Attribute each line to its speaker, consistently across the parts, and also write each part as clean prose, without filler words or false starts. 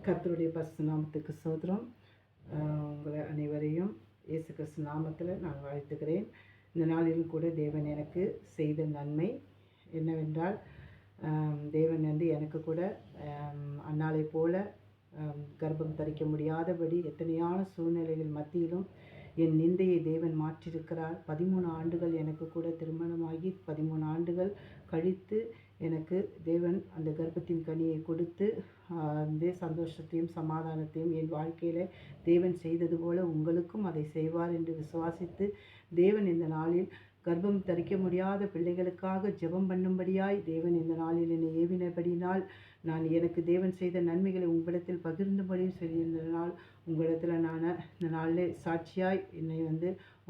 Speaker 1: கர்த்தருடைய பரிசுத்த நாமத்துக்கு ஸ்தோத்திரம். உங்களை அனைவரையும் இயேசு கிறிஸ்து நாமத்தில் நான் வாழ்த்துகிறேன். இந்த நாளிலும் கூட தேவன் எனக்கு செய்த நன்மை என்னவென்றால், தேவன் எனக்கு கூட அன்னாலை போல கர்ப்பம் தரிக்க முடியாதபடி எத்தனையான சூழ்நிலைகள் மத்தியிலும் என் நிந்தையை தேவன் மாற்றியிருக்கிறார். 13 ஆண்டுகள் எனக்கு கூட திருமணமாகி 13 ஆண்டுகள் கழித்து எனக்கு தேவன் அந்த கர்ப்பத்தின் கனியை கொடுத்து அந்த சந்தோஷத்தையும் சமாதானத்தையும் என் வாழ்க்கையில் தேவன் செய்தது போல உங்களுக்கும் அதை செய்வார் என்று விசுவாசித்து, தேவன் இந்த நாளில் கர்ப்பம் தரிக்க முடியாத பிள்ளைகளுக்காக ஜெபம் பண்ணும்படியாய் தேவன் இந்த நாளில் என்னை ஏவினபடினால், நான் எனக்கு தேவன் செய்த நன்மைகளை உங்களிடத்தில் பகிர்ந்துபடியும் சொல்லியிருந்தனால், உங்களிடத்தில் நான் இந்த நாளில் சாட்சியாய் என்னை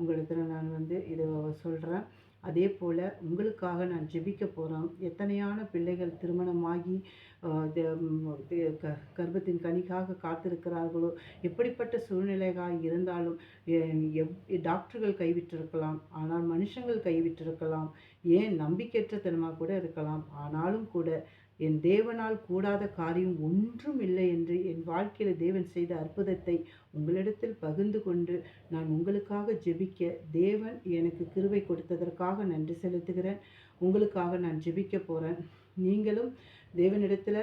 Speaker 1: உங்களிடத்தில் நான் இதை சொல்கிறேன். அதே போல் உங்களுக்காக நான் ஜெபிக்க போகிறேன். எத்தனையான பிள்ளைகள் திருமணமாகி கர்ப்பத்தின் கனிக்காக காத்திருக்கிறார்களோ, எப்படிப்பட்ட சூழ்நிலையாக இருந்தாலும் டாக்டர்கள் கைவிட்டிருக்கலாம், ஆனால் மனுஷங்கள் கைவிட்டிருக்கலாம், ஏன் நம்பிக்கையற்ற தனமாக கூட இருக்கலாம். ஆனாலும் கூட என் தேவனால் கூடாத காரியம் ஒன்றும் இல்லை என்று என் வாழ்க்கையில் தேவன் செய்த அற்புதத்தை உங்களிடத்தில் பகிர்ந்து கொண்டு நான் உங்களுக்காக ஜெபிக்க தேவன் எனக்கு கிருபை கொடுத்ததற்காக நன்றி செலுத்துகிறேன். உங்களுக்காக நான் ஜெபிக்க போகிறேன். நீங்களும் தேவனிடத்தில்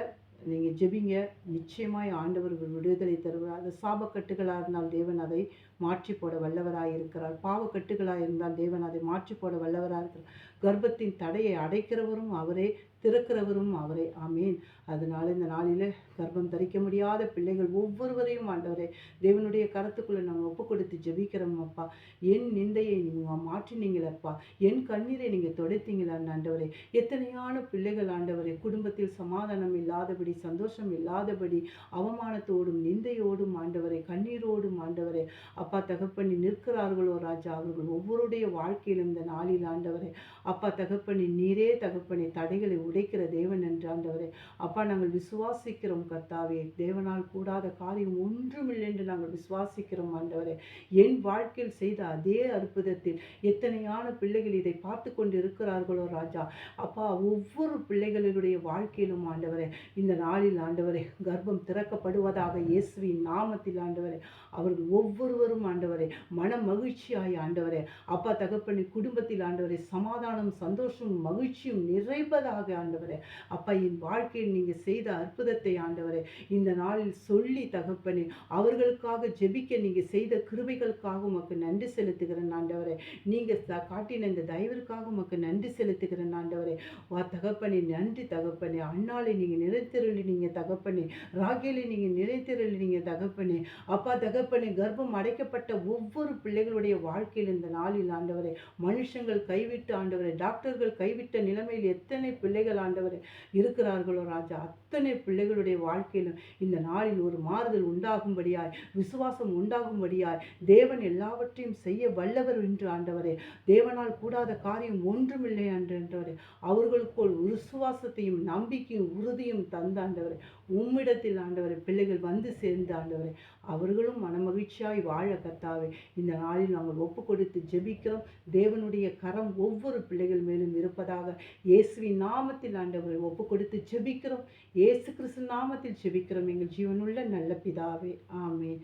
Speaker 1: நீங்கள் ஜெபிங்க. நிச்சயமாய் ஆண்டவர் விடுதலை தருவார். அது சாபக்கட்டுகளாக இருந்தால் தேவன் அதை மாற்றி போட வல்லவராக இருக்கிறார். பாவக்கட்டுகளாக இருந்தால் தேவன் அதை மாற்றி போட வல்லவராக இருக்கிறார். கர்ப்பத்தின் தடையை அடைக்கிறவரும் அவரே, திறக்கிறவரும் அவரே. ஆமீன். அதனால் இந்த நாளில் கர்ப்பம் தரிக்க முடியாத பிள்ளைகள் ஒவ்வொருவரையும் ஆண்டவரே தேவனுடைய கரத்துக்குள்ளே நாங்கள் ஒப்பு கொடுத்து ஜெபிக்கிறோம். அப்பா, என் நிந்தையை நீங்கள் மாற்றினீங்களப்பா, என் கண்ணீரை நீங்கள் தொடைத்தீங்களா ஆண்டவரே. எத்தனையான பிள்ளைகள் ஆண்டவரே குடும்பத்தில் சமாதானம் இல்லாதபடி, சந்தோஷம் இல்லாதபடி, அவமானத்தோடும் நிந்தையோடும் ஆண்டவரே, கண்ணீரோடும் ஆண்டவரே அப்பா தகப்பண்ணி நிற்கிறார்களோ ராஜா, அவர்கள் ஒவ்வொருடைய வாழ்க்கையிலும் இந்த நாளில் ஆண்டவரே அப்பா தகப்பண்ணி நீரே தகப்பண்ணி தடைகளை உடைக்கிற தேவன் என்று ஆண்டவரே அப்பா நாங்கள் விசுவாசிக்கிறோம். கர்த்தாவே, தேவனால் கூடாத காரியம் ஒன்றுமில்லை என்று நாங்கள் விசுவாசிக்கிறோம் ஆண்டவரே. என் வாழ்க்கையில் செய்த அதே அற்புதத்தில் எத்தனையான பிள்ளைகள் இதை பார்த்து கொண்டு இருக்கிறார்களோ ராஜா அப்பா, ஒவ்வொரு பிள்ளைகளுடைய வாழ்க்கையிலும் ஆண்டவரே இந்த நாளில் ஆண்டவரே கர்ப்பம் திறக்கப்படுவதாக இயேசுவின் நாமத்தில் ஆண்டவரே. அவர்கள் ஒவ்வொருவரும் ஆண்டவரே மன மகிழ்ச்சியாய் ஆண்டவரே அப்பா தகப்பனி குடும்பத்தில் ஆண்டவரே சமாதானம், சந்தோஷம், மகிழ்ச்சியும் நிறைவதாக ஆண்டவரே அப்பா என் வாழ்க்கையில் நீங்கள் செய்த அற்புதத்தை ஆண்டவரே இந்த நாளில் சொல்லி தகப்பனே அவர்களுக்காக ஜெபிக்க நீங்கள் செய்த கிருபைகளுக்காக உமக்கு நன்றி செலுத்துகிறேன் ஆண்டவரே. நீங்கள் காட்டின இந்த தயவிற்காக உமக்கு நன்றி செலுத்துகிறேன் ஆண்டவரே. வா தகப்பனே, நன்றி தகப்பனே. அண்ணாலை நீங்கள் நிலைத்திருளி நீங்கள் தகப்பனே, ராகேலை நீங்கள் நிலைத்திருளி நீங்கள் தகப்பனே அப்பா தகப்பனே. கர்ப்பம் அடைக்கப்பட்ட ஒவ்வொரு பிள்ளைகளுடைய வாழ்க்கையில் இந்த நாளில் ஆண்டவரே மனுஷங்கள் கைவிட்டு ஆண்டவரே, டாக்டர்கள் கைவிட்ட நிலைமையில் எத்தனை பிள்ளைகள் ஆண்டவரே இருக்கிறார்களோ ராஜா, அத்தனை பிள்ளைகளுடைய வாழ்க்கையிலும் இந்த நாளில் ஒரு மாறுதல் உண்டாகும்படியாய், விசுவாசம் உண்டாகும்படியாய் தேவன் எல்லாவற்றையும் செய்ய வல்லவர் என்று ஆண்டவரே. தேவனால் கூடாத காரியம் ஒன்றுமில்லை ஆண்டவரே. அவர்களுக்குள் விசுவாசத்தையும் நம்பிக்கையும் உறுதியும் தந்த ஆண்டவரே உம்மிடத்தில் ஆண்டவரே பிள்ளைகள் வந்து சேர்ந்த ஆண்டவரே அவர்களும் மனமகிழ்ச்சியாய் வாழ கர்த்தாவே இந்த நாளில் நாங்கள் ஒப்பு கொடுத்து ஜெபிக்கிறோம். தேவனுடைய கரம் ஒவ்வொரு பிள்ளைகள் மேலும் இருப்பதாக இயேசுவின் நாமத்தில் ஆண்டவரை ஒப்பு கொடுத்து ஜெபிக்கிறோம். இயேசு கிறிஸ்து நாமத்தில் ஜெபிக்கிறோம் எங்கள் ஜீவனுள்ள நல்ல பிதாவே. ஆமென்.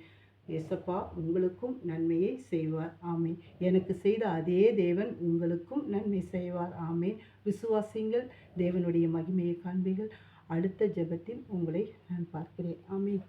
Speaker 1: ஏசப்பா உங்களுக்கும் நன்மையை செய்வார். ஆமென். எனக்கு செய்த அதே தேவன் உங்களுக்கும் நன்மை செய்வார். ஆமென். விசுவாசிங்கள், தேவனுடைய மகிமையை காண்பீர்கள். அடுத்த ஜெபத்தில் உங்களை நான் பார்க்கிறேன். ஆமென்.